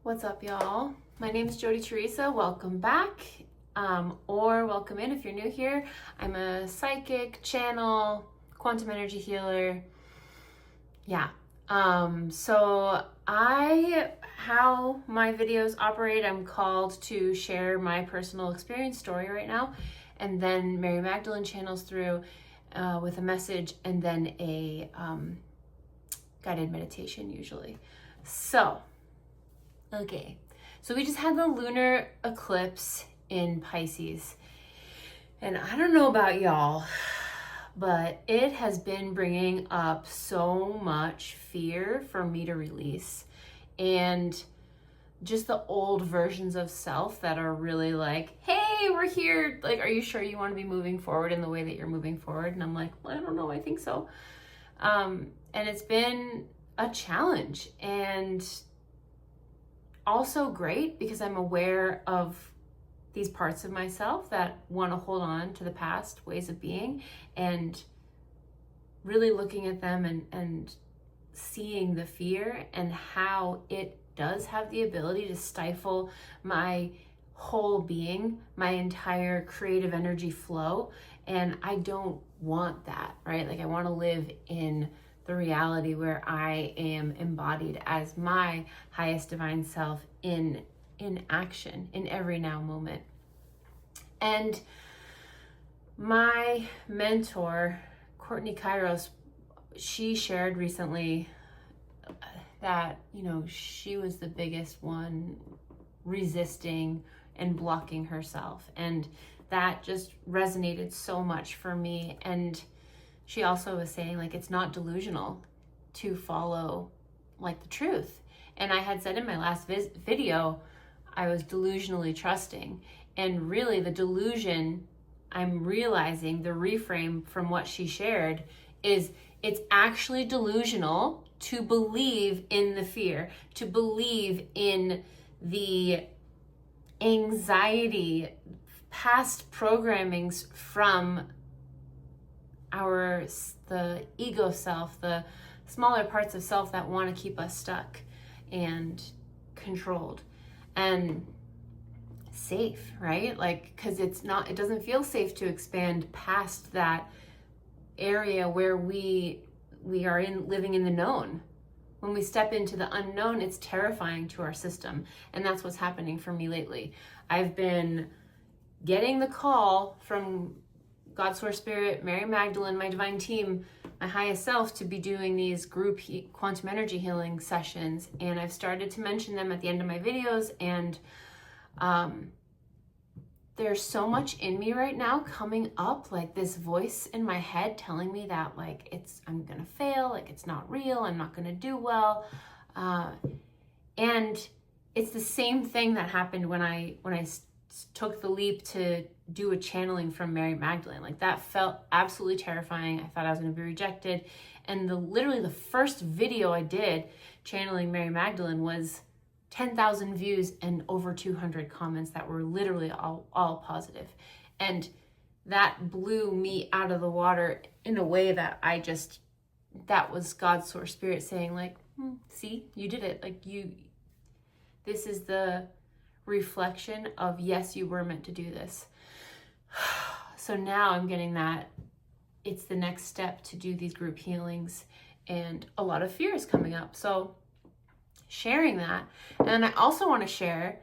What's up, y'all? My name is Jody Teresa. Welcome back, or welcome in if you're new here. I'm a psychic, channel, quantum energy healer. Yeah. How my videos operate, I'm called to share my personal experience story right now, and then Mary Magdalene channels through with a message and then a guided meditation usually. Okay, so we just had the lunar eclipse in Pisces, and I don't know about y'all, but it has been bringing up so much fear for me to release, and just the old versions of self that are really like, hey, we're here, like, are you sure you want to be moving forward in the way that you're moving forward? And I'm like, well, I don't know, I think so. And it's been a challenge, and also great because I'm aware of these parts of myself that want to hold on to the past ways of being, and really looking at them and seeing the fear and how it does have the ability to stifle my whole being, my entire creative energy flow. And I don't want that, right? Like, I want to live in the reality where I am embodied as my highest divine self in action in every now moment. And my mentor, Courtney Kairos, she shared recently that, she was the biggest one resisting and blocking herself. And that just resonated so much for me. And she also was saying, like, it's not delusional to follow, like, the truth. And I had said in my last video, I was delusionally trusting. And really the delusion, I'm realizing the reframe from what she shared is it's actually delusional to believe in the fear, to believe in the anxiety, past programmings from the ego self, the smaller parts of self that want to keep us stuck and controlled and safe, right? Like, because it doesn't feel safe to expand past that area where we are living in the known. When we step into the unknown, it's terrifying to our system. And that's what's happening for me lately. I've been getting the call from God, Source, Spirit, Mary Magdalene, my divine team, my highest self, to be doing these group quantum energy healing sessions. And I've started to mention them at the end of my videos. And there's so much in me right now coming up, like this voice in my head telling me that, like, I'm gonna fail, like, it's not real, I'm not gonna do well. And it's the same thing that happened when I took the leap to do a channeling from Mary Magdalene. Like, that felt absolutely terrifying. I thought I was going to be rejected. And literally the first video I did channeling Mary Magdalene was 10,000 views and over 200 comments that were literally all positive. And that blew me out of the water in a way that that was God's Source Spirit saying, like, see, you did it. Like, this is the reflection of, yes, you were meant to do this. So now I'm getting that it's the next step to do these group healings, and a lot of fear is coming up. So sharing that. And I also want to share,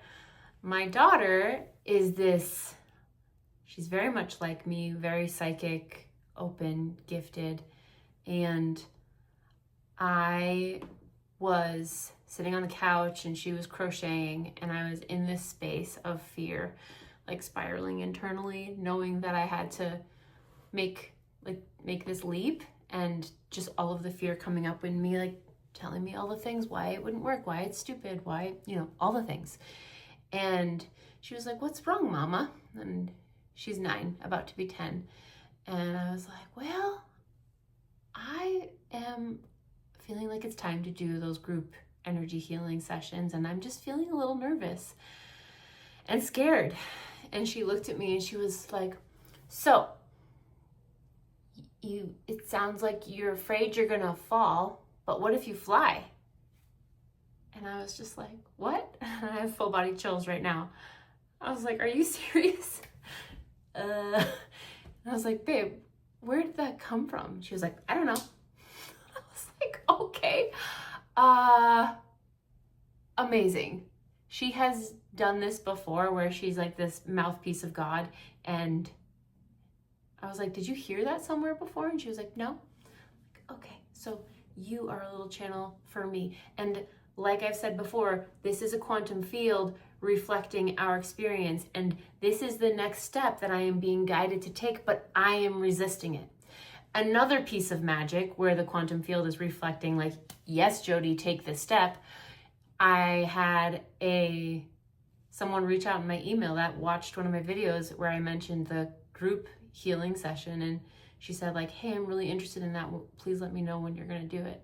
my daughter she's very much like me, very psychic, open, gifted. And I was sitting on the couch and she was crocheting, and I was in this space of fear, like spiraling internally, knowing that I had to make this leap, and just all of the fear coming up in me, like telling me all the things, why it wouldn't work, why it's stupid, why, all the things. And she was like, what's wrong, Mama? And she's 9, about to be 10. And I was like, well, I am feeling like it's time to do those group energy healing sessions, and I'm just feeling a little nervous and scared. And she looked at me and she was like, so it sounds like you're afraid you're gonna fall, but what if you fly? And I was just like, what? I have full body chills right now. I was like, are you serious? And I was like, babe, where did that come from? She was like, I don't know. I was like, okay. Amazing. She has done this before where she's like this mouthpiece of God. And I was like, did you hear that somewhere before? And she was like, no. Like, okay, so you are a little channel for me. And like I've said before, this is a quantum field reflecting our experience. And this is the next step that I am being guided to take, but I am resisting it. Another piece of magic where the quantum field is reflecting like, yes, Jody, take this step. I had someone reach out in my email that watched one of my videos where I mentioned the group healing session, and she said like, hey, I'm really interested in that. Please let me know when you're going to do it.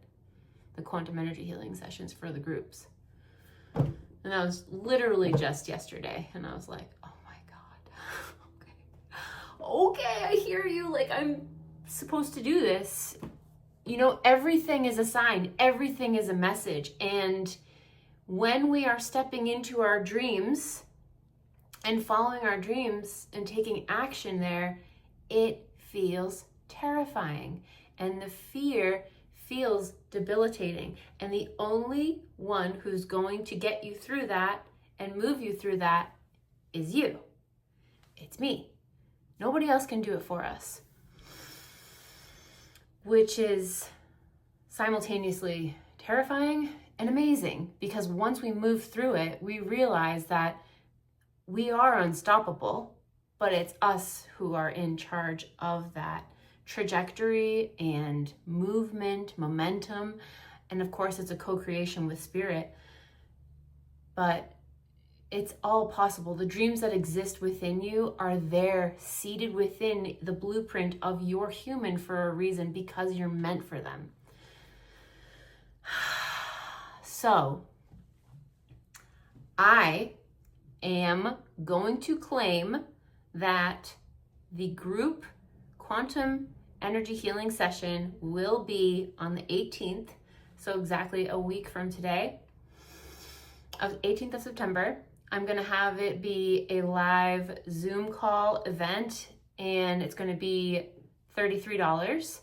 The quantum energy healing sessions for the groups. And that was literally just yesterday. And I was like, oh my God. Okay, I hear you. Like, I'm supposed to do this. You know, everything is a sign. Everything is a message. And when we are stepping into our dreams and following our dreams and taking action there, it feels terrifying. And the fear feels debilitating. And the only one who's going to get you through that and move you through that is you. It's me. Nobody else can do it for us. Which is simultaneously terrifying and amazing, because once we move through it, we realize that we are unstoppable, but it's us who are in charge of that trajectory and movement, momentum. And of course, it's a co-creation with spirit, but it's all possible. The dreams that exist within you are there, seated within the blueprint of your human for a reason, because you're meant for them. So, I am going to claim that the group quantum energy healing session will be on the 18th, so exactly a week from today, of 18th of September. I'm going to have it be a live Zoom call event, and it's going to be $33.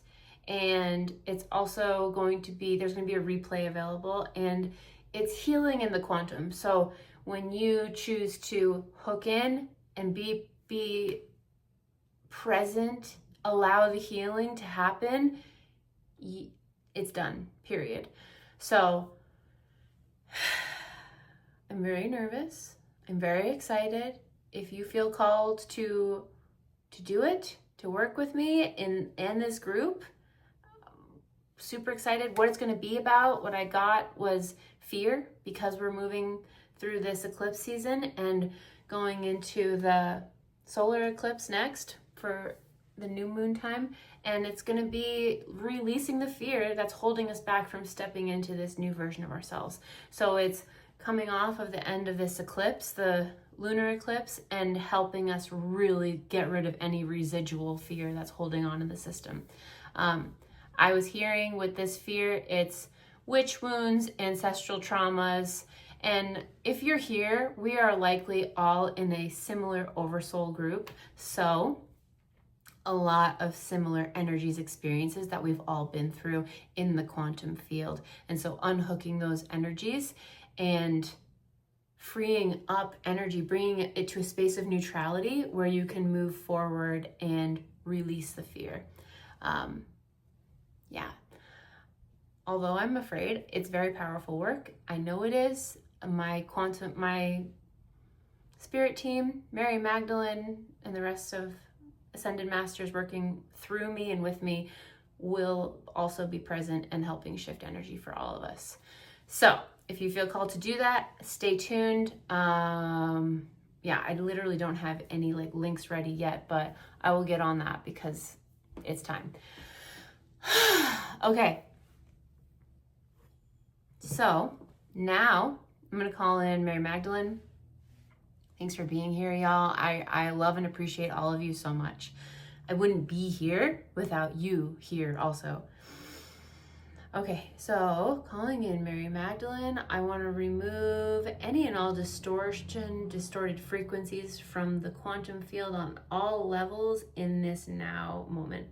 And it's also going to be, there's going to be a replay available, and it's healing in the quantum. So when you choose to hook in and be present, allow the healing to happen, it's done, period. So I'm very nervous. I'm very excited. If you feel called to do it, to work with me in this group, super excited. What it's going to be about, what I got was fear, because we're moving through this eclipse season and going into the solar eclipse next for the new moon time. And it's going to be releasing the fear that's holding us back from stepping into this new version of ourselves. So it's coming off of the end of this eclipse, the lunar eclipse, and helping us really get rid of any residual fear that's holding on in the system. I was hearing with this fear, it's witch wounds, ancestral traumas, and if you're here, we are likely all in a similar oversoul group, so a lot of similar energies, experiences that we've all been through in the quantum field. And so unhooking those energies and freeing up energy, bringing it to a space of neutrality where you can move forward and release the fear. Yeah. Although I'm afraid, it's very powerful work. I know it is. My spirit team, Mary, Magdalene, and the rest of Ascended Masters working through me and with me will also be present and helping shift energy for all of us. So if you feel called to do that, stay tuned. Yeah, I literally don't have any links ready yet, but I will get on that because it's time. Okay. So now I'm going to call in Mary Magdalene. Thanks for being here, y'all. I love and appreciate all of you so much. I wouldn't be here without you here also. Okay, so calling in Mary Magdalene, I want to remove any and all distorted frequencies from the quantum field on all levels in this now moment.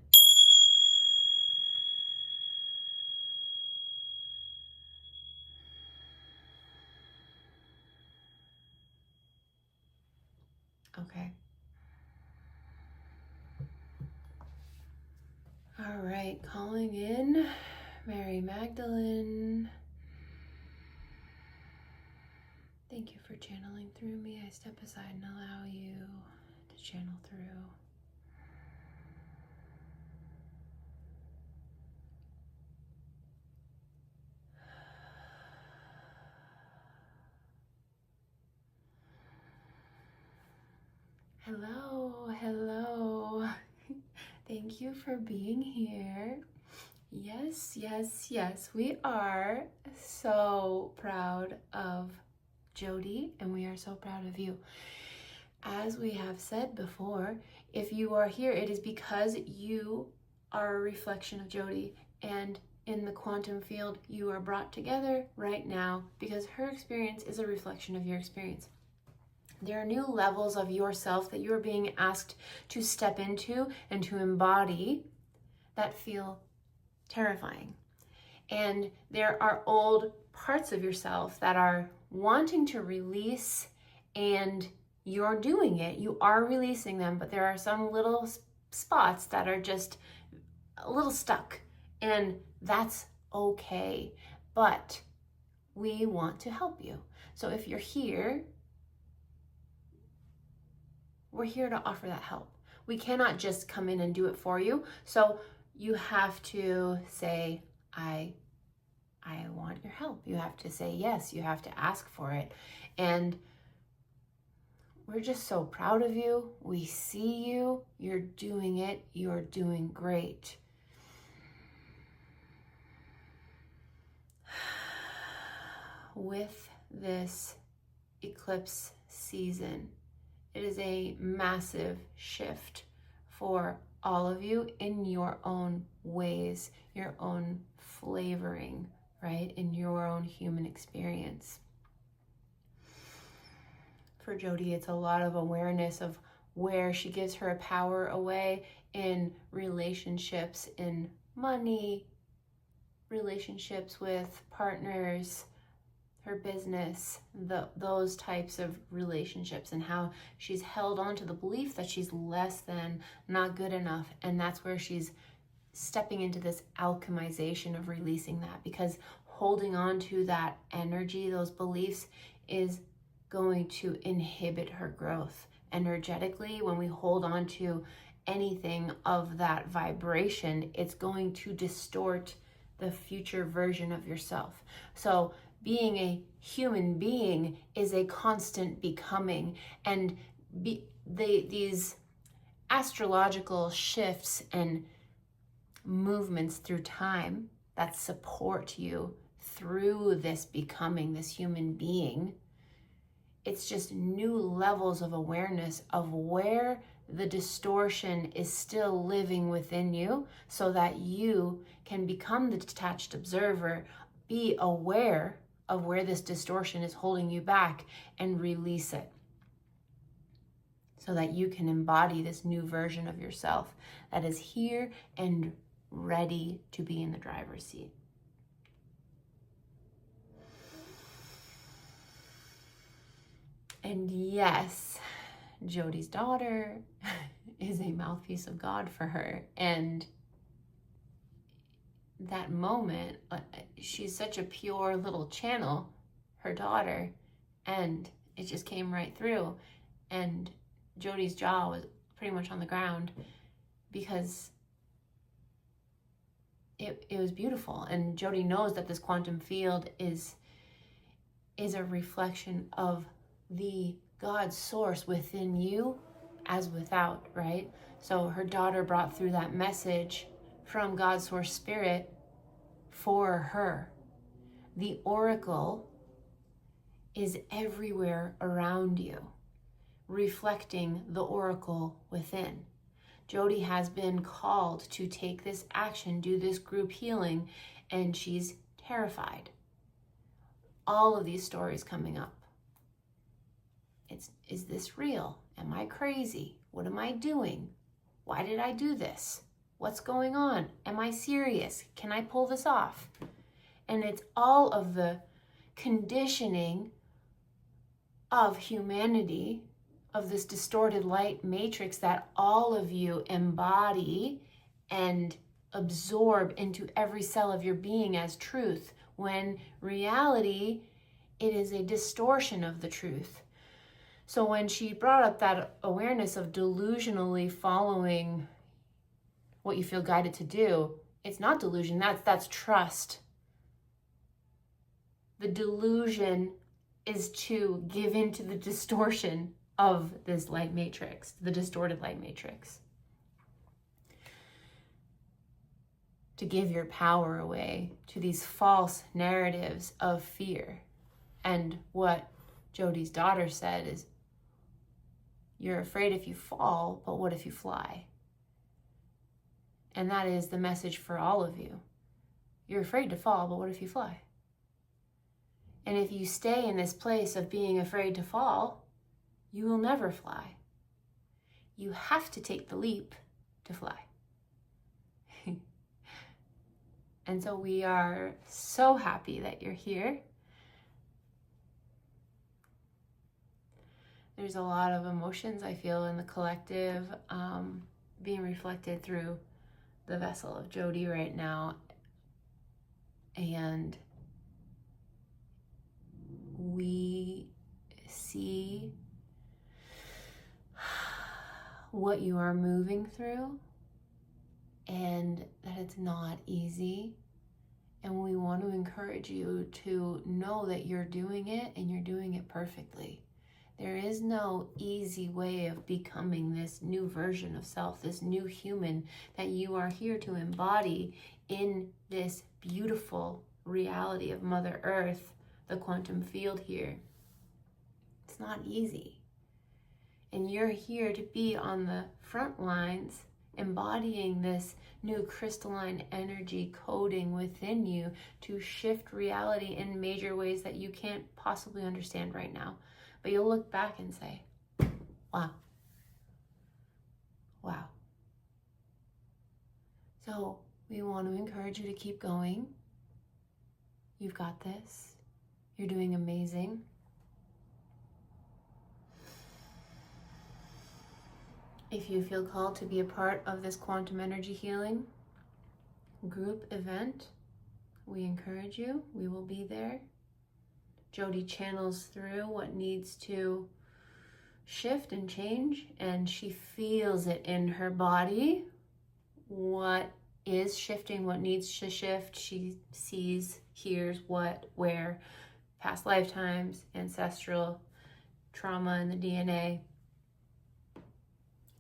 Okay. All right, calling in Mary Magdalene. Thank you for channeling through me. I step aside and allow you to channel through. Hello, hello. Thank you for being here. Yes, yes, yes. We are so proud of Jody, and we are so proud of you. As we have said before, if you are here, it is because you are a reflection of Jody, and in the quantum field, you are brought together right now because her experience is a reflection of your experience. There are new levels of yourself that you are being asked to step into and to embody that feel terrifying. And there are old parts of yourself that are wanting to release, and you're doing it. You are releasing them, but there are some little spots that are just a little stuck, and that's okay. But we want to help you. So if you're here, we're here to offer that help. We cannot just come in and do it for you. So you have to say, I want your help. You have to say yes. You have to ask for it. And we're just so proud of you. We see you. You're doing it. You're doing great. With this eclipse season, it is a massive shift for all of you in your own ways, your own flavoring, right? In your own human experience. For Jody, it's a lot of awareness of where she gives her power away in relationships, in money, relationships with partners, her business, those types of relationships, and how she's held on to the belief that she's less than, not good enough. And that's where she's stepping into this alchemization of releasing that, because holding on to that energy, those beliefs, is going to inhibit her growth energetically. When we hold on to anything of that vibration, it's going to distort the future version of yourself. So being a human being is a constant becoming, and these astrological shifts and movements through time that support you through this becoming, this human being, it's just new levels of awareness of where the distortion is still living within you, so that you can become the detached observer, be aware of where this distortion is holding you back, and release it, so that you can embody this new version of yourself that is here and ready to be in the driver's seat. And yes, Jody's daughter is a mouthpiece of God for her. And that moment, she's such a pure little channel, her daughter, and it just came right through. And Jody's jaw was pretty much on the ground, because it was beautiful. And Jody knows that this quantum field is a reflection of the God source within you as without, right? So her daughter brought through that message from God's source spirit for her. The oracle is everywhere around you, reflecting the oracle within. Jody has been called to take this action, do this group healing, and she's terrified. All of these stories coming up. Is this real? Am I crazy? What am I doing? Why did I do this? What's going on? Am I serious? Can I pull this off? And it's all of the conditioning of humanity, of this distorted light matrix that all of you embody and absorb into every cell of your being as truth, when reality, it is a distortion of the truth. So when she brought up that awareness of delusionally following what you feel guided to do, it's not delusion, that's trust. The delusion is to give into the distortion of this light matrix, the distorted light matrix. To give your power away to these false narratives of fear. And what Jody's daughter said is, you're afraid if you fall, but what if you fly? And that is the message for all of you. You're afraid to fall, but what if you fly? And if you stay in this place of being afraid to fall, you will never fly. You have to take the leap to fly. And so we are so happy that you're here. There's a lot of emotions I feel in the collective being reflected through the vessel of Jody right now. And we see what you are moving through and that it's not easy. And we want to encourage you to know that you're doing it and you're doing it perfectly. There is no easy way of becoming this new version of self, this new human that you are here to embody in this beautiful reality of Mother Earth, the quantum field here. It's not easy. And you're here to be on the front lines, embodying this new crystalline energy coding within you to shift reality in major ways that you can't possibly understand right now. But you'll look back and say, wow. Wow. So we want to encourage you to keep going. You've got this. You're doing amazing. If you feel called to be a part of this quantum energy healing group event, we encourage you. We will be there. Jody channels through what needs to shift and change, and she feels it in her body. What is shifting, what needs to shift. She sees, hears what, where, past lifetimes, ancestral trauma in the DNA.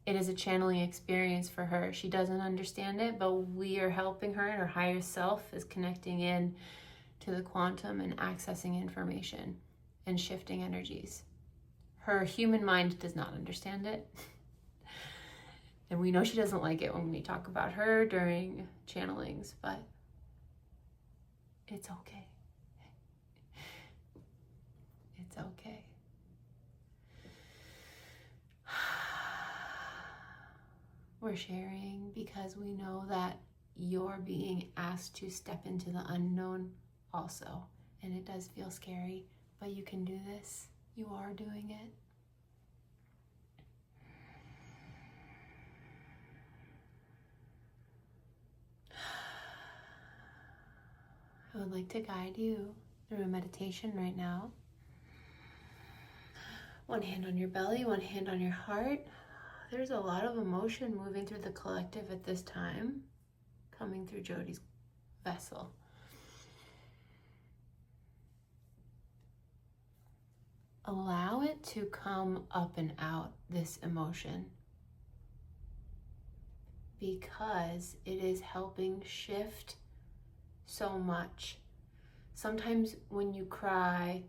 It is a channeling experience for her. She doesn't understand it, but we are helping her, and her higher self is connecting in to the quantum and accessing information and shifting energies. Her human mind does not understand it. And we know she doesn't like it when we talk about her during channelings, but it's okay. It's okay. We're sharing because we know that you're being asked to step into the unknown also. And it does feel scary, but you can do this. You are doing it. I would like to guide you through a meditation right now. One hand on your belly, one hand on your heart. There's a lot of emotion moving through the collective at this time, coming through Jody's vessel. Allow it to come up and out, this emotion, because it is helping shift so much. Sometimes when you cry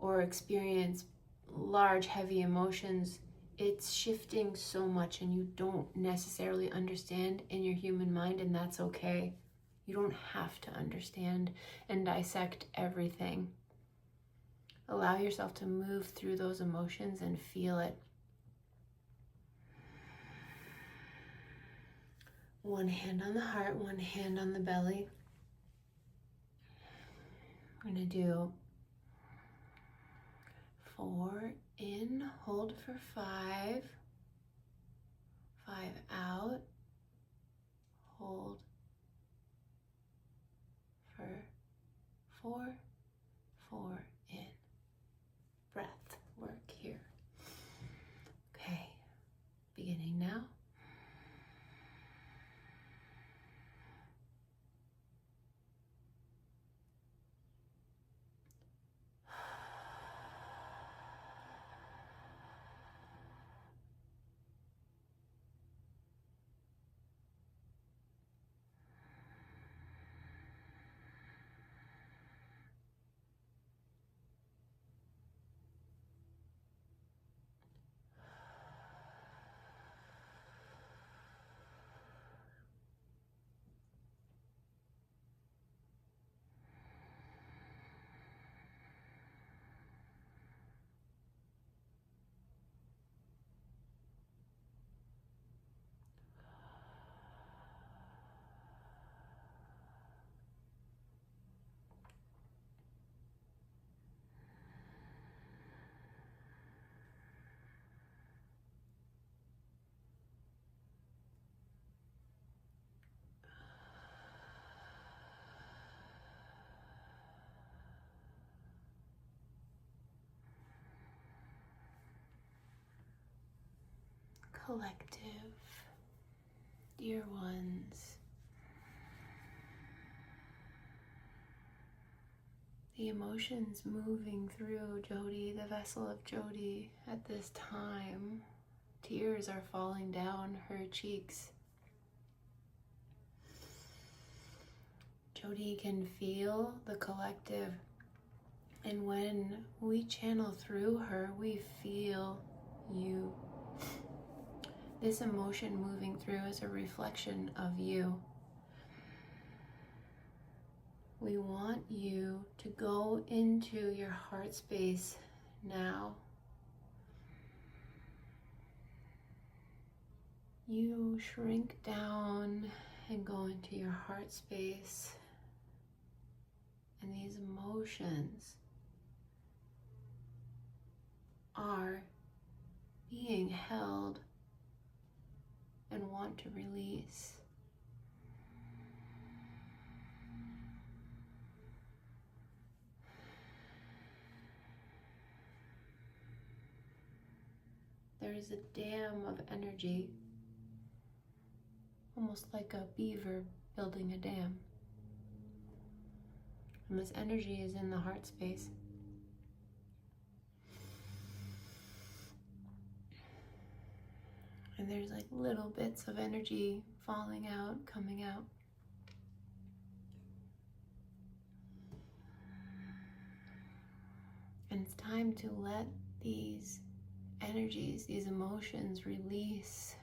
or experience large, heavy emotions, it's shifting so much and you don't necessarily understand in your human mind, and that's okay. You don't have to understand and dissect everything. Allow yourself to move through those emotions and feel it. One hand on the heart, one hand on the belly. We're going to do 4 in, hold for 5. 5 out, hold for 4. 4 in. Breath work here. Okay, beginning now. Collective, dear ones, the emotions moving through Jody, the vessel of Jody at this time. Tears are falling down her cheeks. Jody can feel the collective, and when we channel through her, we feel you. This emotion moving through is a reflection of you. We want you to go into your heart space now. You shrink down and go into your heart space, and these emotions are being held and want to release. There is a dam of energy, almost like a beaver building a dam. And this energy is in the heart space. And there's like little bits of energy falling out, coming out. And it's time to let these energies, these emotions release,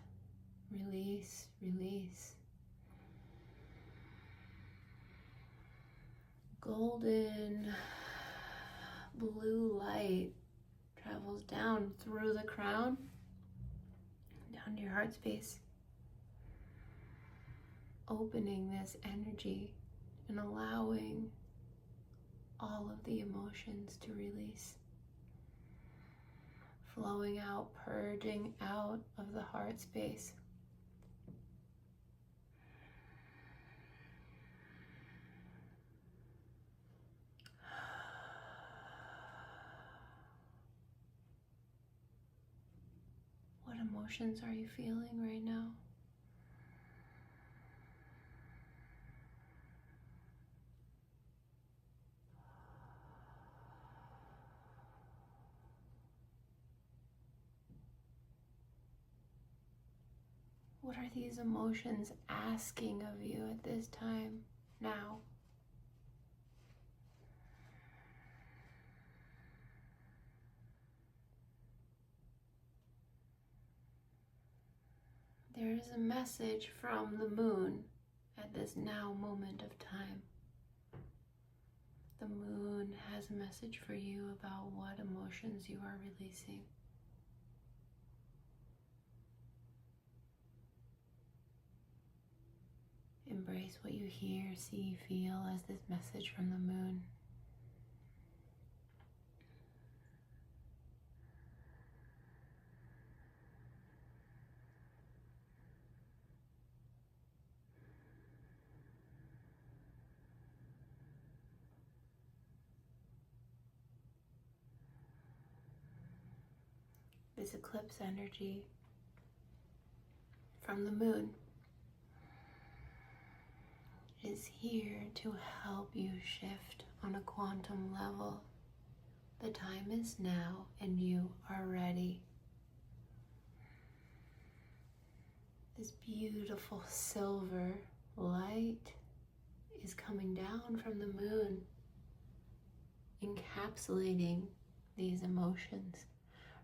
release, release. Golden blue light travels down through the crown, down to your heart space, opening this energy and allowing all of the emotions to release, flowing out, purging out of the heart space. What emotions are you feeling right now? What are these emotions asking of you at this time, now? There is a message from the moon at this now moment of time. The moon has a message for you about what emotions you are releasing. Embrace what you hear, see, feel as this message from the moon. This eclipse energy from the moon is here to help you shift on a quantum level. The time is now and you are ready. This beautiful silver light is coming down from the moon, encapsulating these emotions,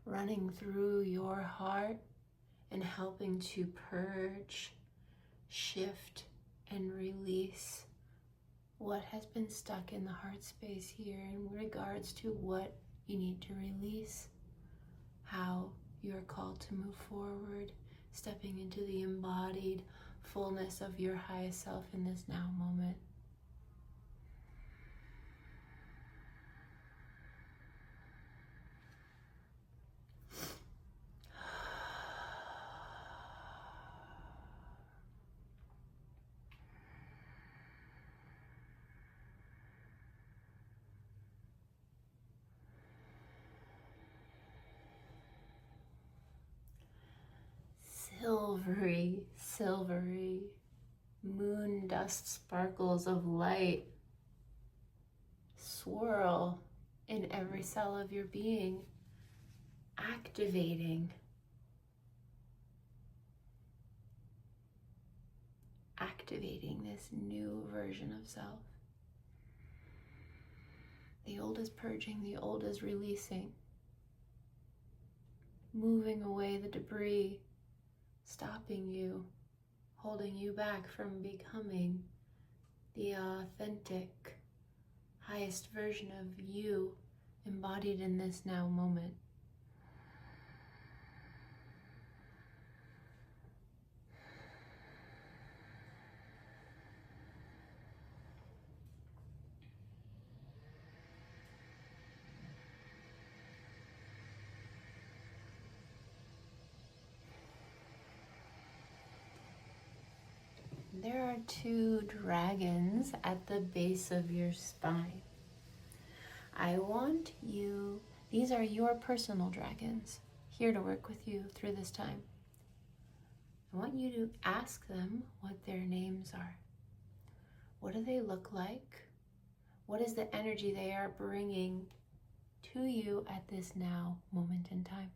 running through your heart and helping to purge, shift, and release what has been stuck in the heart space here in regards to what you need to release, how you're called to move forward, stepping into the embodied fullness of your highest self in this now moment. Silvery moon dust sparkles of light swirl in every cell of your being, activating this new version of self. The old is purging, the old is releasing, moving away the debris, stopping you, holding you back from becoming the authentic, highest version of you embodied in this now moment. There are 2 dragons at the base of your spine. I want you, these are your personal dragons, here to work with you through this time. I want you to ask them what their names are. What do they look like? What is the energy they are bringing to you at this now moment in time?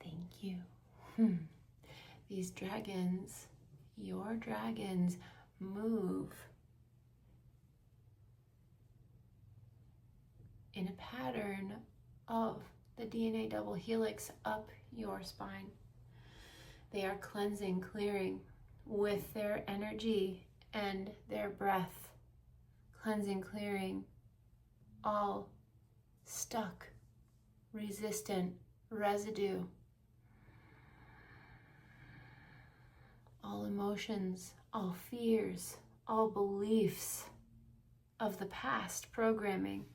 Thank you. These dragons, your dragons, move in a pattern of the DNA double helix up your spine. They are cleansing, clearing with their energy and their breath. Cleansing, clearing all stuck, resistant residue. All emotions, all fears, all beliefs of the past programming.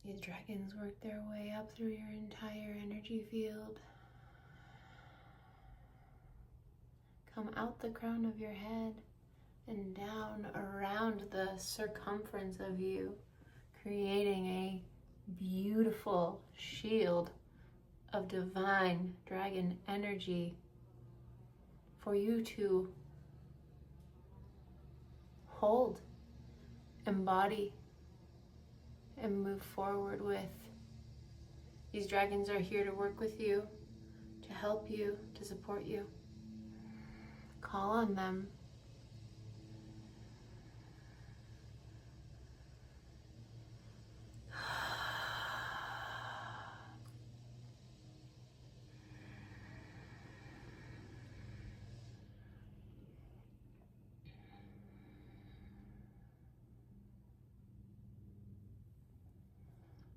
These dragons work their way up through your entire energy field. Come out the crown of your head and down around the circumference of you, creating a beautiful shield of divine dragon energy for you to hold, embody, and move forward with. These dragons are here to work with you, to help you, to support you. Call on them.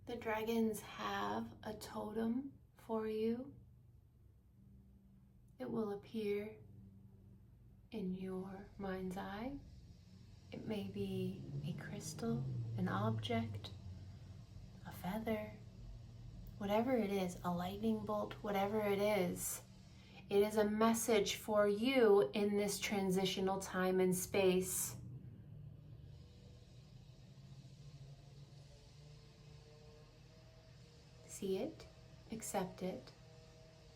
The dragons have a totem for you. It will appear in your mind's eye. It may be a crystal, an object, a feather, whatever it is, a lightning bolt, whatever it is a message for you in this transitional time and space. See it, accept it,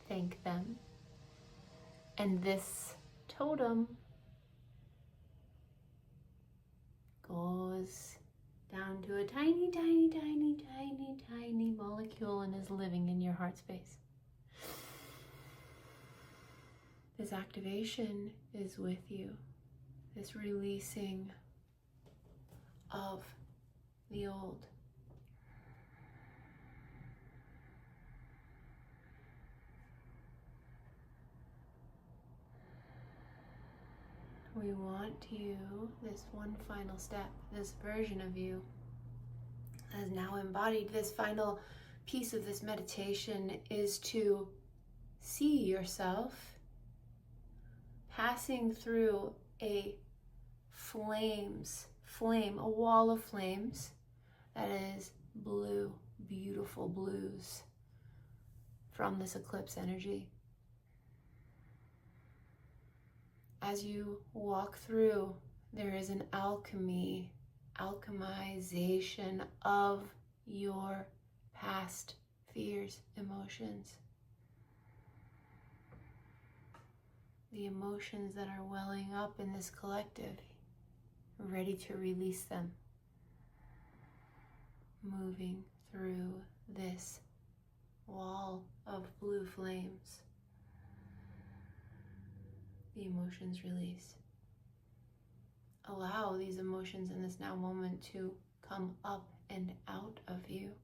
thank them. And this totem goes down to a tiny, tiny, tiny, tiny, tiny molecule and is living in your heart space. This activation is with you, this releasing of the old. We want you, this one final step, this version of you has now embodied. This final piece of this meditation is to see yourself passing through a wall of flames that is blue, beautiful blues from this eclipse energy. As you walk through, there is an alchemization of your past fears, emotions. The emotions that are welling up in this collective, ready to release them. Moving through this wall of blue flames. The emotions release. Allow these emotions in this now moment to come up and out of you.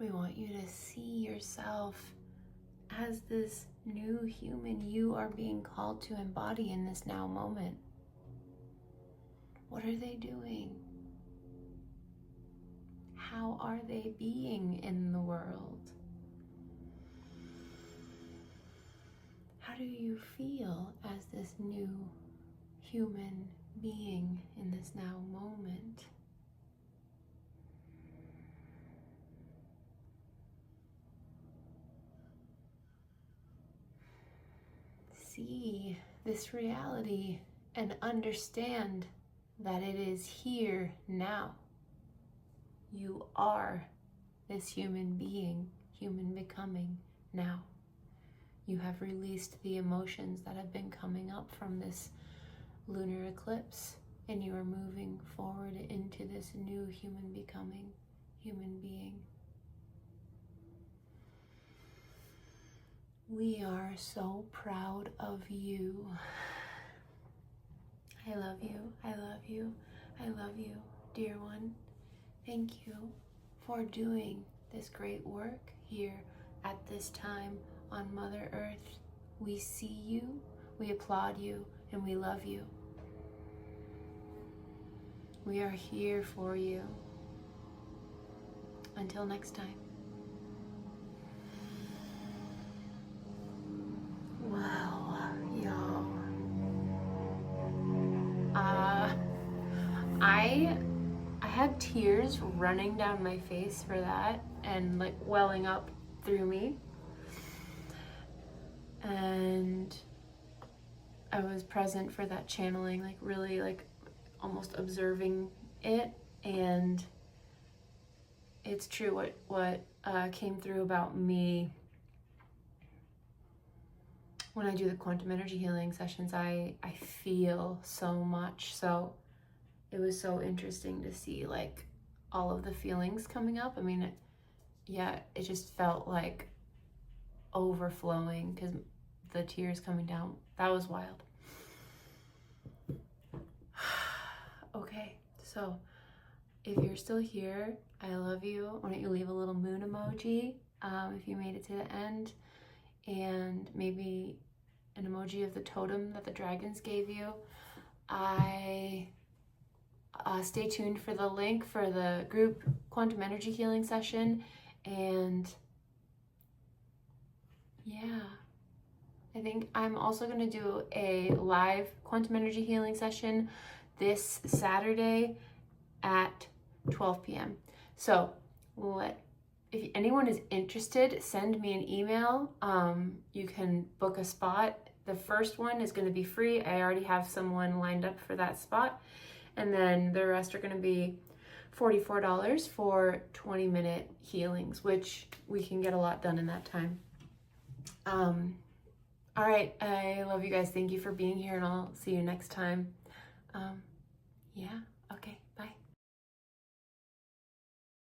We want you to see yourself as this new human you are being called to embody in this now moment. What are they doing? How are they being in the world? How do you feel as this new human being in this now moment? See this reality and understand that it is here now. You are this human being, human becoming now. You have released the emotions that have been coming up from this lunar eclipse, and you are moving forward into this new human becoming, human being. We are so proud of you. I love you, I love you, I love you, dear one. Thank you for doing this great work here at this time on Mother Earth. We see you, we applaud you, and we love you. We are here for you. Until next time. Wow, y'all. I had tears running down my face for that and like welling up through me. And I was present for that channeling, like really like almost observing it, and it's true what came through about me when I do the quantum energy healing sessions. I feel so much. So it was so interesting to see like all of the feelings coming up. I mean, it just felt like overflowing because the tears coming down. That was wild. Okay, so if you're still here, I love you. Why don't you leave a little moon emoji if you made it to the end, and maybe an emoji of the totem that the dragons gave you. Stay tuned for the link for the group quantum energy healing session. And yeah, I think I'm also going to do a live quantum energy healing session this Saturday at 12 p.m. So if anyone is interested, send me an email. You can book a spot. The first one is going to be free. I already have someone lined up for that spot. And then the rest are going to be $44 for 20-minute healings, which we can get a lot done in that time. All right, I love you guys. Thank you for being here, and I'll see you next time. Yeah, okay, bye.